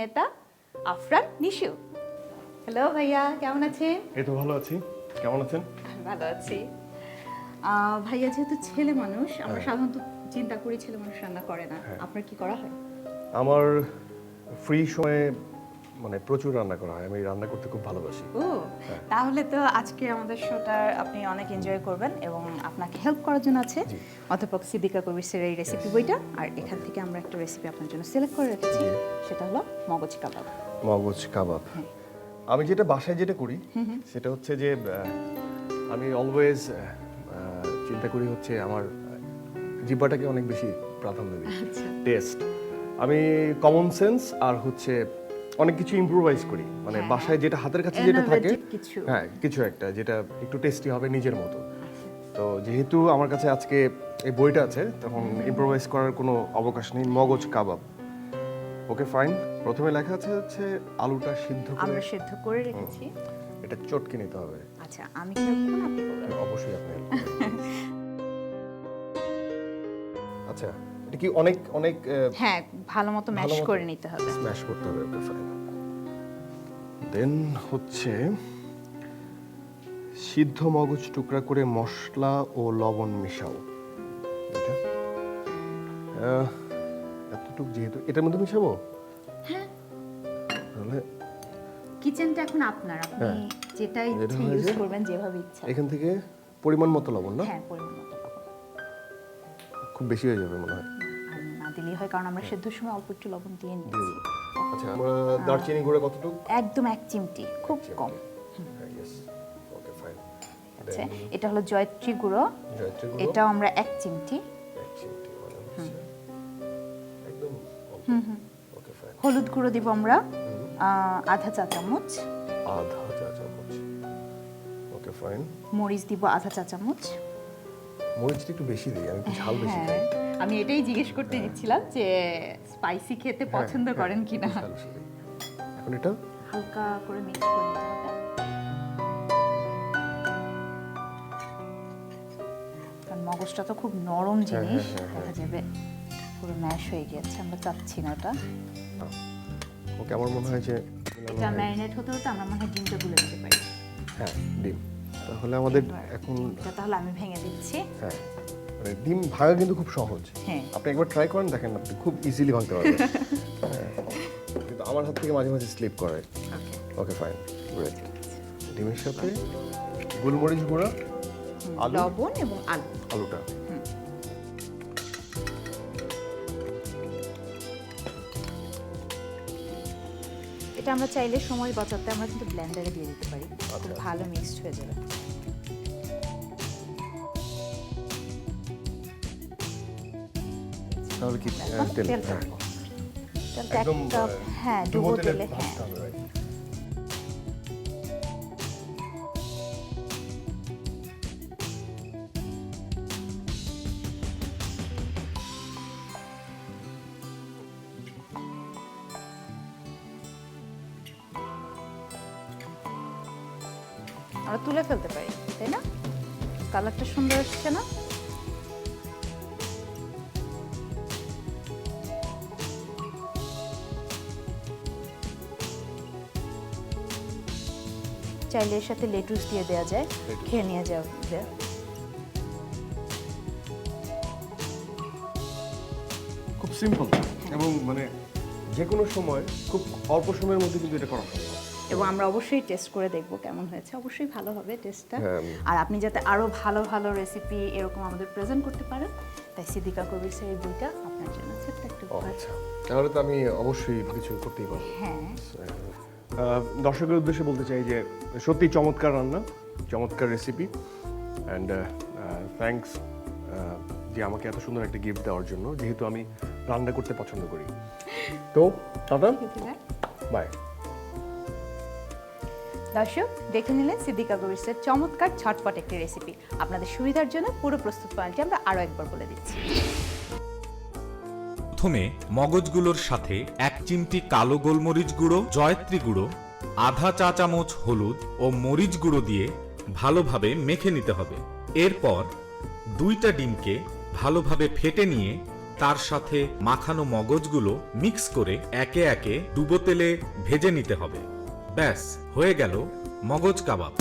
অভিনেতা আফরান নিশু। হ্যালো ভাইয়া, কেমন আছেন? এই তো ভালো আছি, কেমন আছেন? ভালো আছি। ভাইয়া যেহেতু ছেলে মানুষ, আমরা সাধারণত চিন্তা করি ছেলে মানুষ রান্না করে না, আপনার কি করা হয়? আমার ফ্রি সময়ে মানে প্রচুর রান্না করা হয়, আমি রান্না করতে খুব ভালোবাসি। ও, তাহলে তো আজকে আমাদের শোটা আপনি অনেক এনজয় করবেন এবং আপনাকে হেল্প করার জন্য আছে অধ্যাপক সিদ্দিকা কবিরের এই রেসিপি বইটা। আর এখান থেকে আমরা একটা রেসিপি আপনার জন্য সিলেক্ট করে রেখেছি, সেটা হলো মগজ কাবাব। মগজ কাবাব। আমি যেটা বাসায় যেটা করি সেটা হচ্ছে যে আমি অলওয়েজ চিন্তা করি হচ্ছে আমার জিহ্বাটাকে অনেক বেশি প্রাধান্য দিই, টেস্ট। আমি কমন সেন্স আর হচ্ছে অনেক কিছু ইমপ্রোভাইজ করি, মানে বাসায় যেটা হাতের কাছে যেটা থাকে, হ্যাঁ কিছু একটা যেটা একটু টেস্টি হবে নিজের মতো। তো যেহেতু আমার কাছে আজকে এই বইটা আছে, তখন ইমপ্রোভাইজ করার কোনো অবকাশ নেই। মগজ কাবাব, ওকে ফাইন। প্রথমে লেখা আছে হচ্ছে আলুটা সিদ্ধ করে, আমরা সিদ্ধ করে রেখেছি। এটা চটকে নিতে হবে। আচ্ছা, আমি কি করব না আপনি করবেন? অবশ্যই আপনি help করবেন। আচ্ছা, এটা কি অনেক অনেক হ্যাঁ, ভালো মতো ম্যাশ করে নিতে হবে। স্ম্যাশ করতে হবে, ওকে ফাইন। দেন হচ্ছে সিদ্ধ মগজ টুকরা করে মশলা ও লবণ মিশাও। এটা এতটুকু যেহেতু এটার মধ্যে মিশাবো, হ্যাঁ, তাহলে কিচেনটা এখন আপনার, আপনি যেটা ইচ্ছে ইউজ করবেন, যেভাবে ইচ্ছা। এখান থেকে পরিমাণ মতো লবণ, না? হ্যাঁ, পরিমাণ মতো লবণ। খুব বেশি হয়ে যাবে মনে হয়। আর না দিলেই হয়, কারণ আমরা সেদ্ধর সময় অল্প একটু লবণ দিয়ে নিয়েছি। আচ্ছা, আমরা দারচিনি গুঁড়ো কতটুকু? একদম 1 চিমটি, খুব কম। Yes, okay fine. আচ্ছা, এটা হলো জয়ত্রী গুঁড়ো, জয়ত্রী গুঁড়ো এটাও আমরা 1 চিমটি। 1 চিমটি মানে একদম অল্প। Okay fine. হলুদ গুঁড়ো দিব আমরা আধা চা চামচ। আধা চা চামচ, ওকে ফাইন। মরিচ দিব আধা চা চামচ। মরিচটা একটু বেশি দিই, আমি একটু ঝাল বেশি খাই। আমি এটাই জিজ্ঞেস করতে যাচ্ছিলাম যে স্পাইসি খেতে পছন্দ করেন কিনা। এখন এটা হালকা করে মিক্স করে নিতে হবে। কারণ মগজটা তো খুব নরম জিনিস, দেখা যাবে পুরো ম্যাশ হয়ে গেছে, আমরা চাচ্ছি না ওটা। ওকে, আমার মনে হয় যে এটা ম্যারিনেট হতে হতে আমরা মনে হয় ডিমটা গুলে দিতে পারি। হ্যাঁ, ডিম। তাহলে আমাদের এখন তাহলে আমি ভেঙে দিচ্ছি। হ্যাঁ, মানে ডিম ভাঙা কিন্তু খুব সহজ। হ্যাঁ, আপনি একবার ট্রাই করেন, দেখেন আপনি খুব ইজিলি ভাঙতে পারবেন। কিন্তু আমার হাত থেকে মাঝে মাঝে স্লিপ করে। Okay fine, great. ডিমের সাথে গোলমরিচ গুঁড়া, আলু, লবণ এবং আলুটা। এটা আমরা চাইলে সময় বাঁচাতে আমরা কিন্তু ব্লেন্ডারে দিয়ে দিতে পারি, খুব ভালো মিক্সড হয়ে যাবে। তাহলে কি তেল? একদম হ্যাঁ, ডুবো তেলে। হ্যাঁ, আমরা তুলে ফেলতে পারি, তাই না? কালারটা সুন্দর আসছে না? চাইলে এর সাথে লেটুস দিয়ে দেওয়া যায়, খেয়ে নিয়ে যাবে। খুব সিম্পল এবং মানে যে কোনো সময় খুব অল্প সময়ের মধ্যে কিন্তু এটা করা সম্ভব। এবং আমরা অবশ্যই টেস্ট করে দেখব কেমন হয়েছে, অবশ্যই ভালো হবে টেস্টটা। আর আপনি যাতে আরো ভালো ভালো রেসিপি এরকম আমাদের প্রেজেন্ট করতে পারেন, তাই সিদ্দিকা কবিরের এই বইটা আপনার জন্য ছোট্ট একটা উপহার। আচ্ছা, তাহলে তো আমি অবশ্যই কিছু করতেই পারবো। হ্যাঁ, দর্শকের উদ্দেশ্যে বলতে চাই যে সত্যি চমৎকার রান্না, চমৎকার রেসিপি, অ্যান্ড থ্যাঙ্কস যে আমাকে এত সুন্দর একটা গিফট দেওয়ার জন্য, যেহেতু আমি রান্না করতে পছন্দ করি। তো টাটা, বাই। দর্শক দেখে নিলেন সিদ্দিকা কবিরের চমৎকার ঝটপট একটি রেসিপি। আপনাদের সুবিধার জন্য পুরো প্রস্তুত প্রণালীটি আমরা আরও একবার বলে দিচ্ছি। প্রথমে মগজগুলোর সাথে 1 চিমটি কালো গোলমরিচ গুঁড়ো, জয়ত্রী গুঁড়ো, আধা চা চামচ হলুদ ও মরিচ গুঁড়ো দিয়ে ভালোভাবে মেখে নিতে হবে। এরপর 2টা ডিমকে ভালোভাবে ফেটে নিয়ে তার সাথে মাখানো মগজগুলো মিক্স করে একে একে ডুবো তেলে ভেজে নিতে হবে। ব্যাস, হয়ে গেল মগজ কাবাব।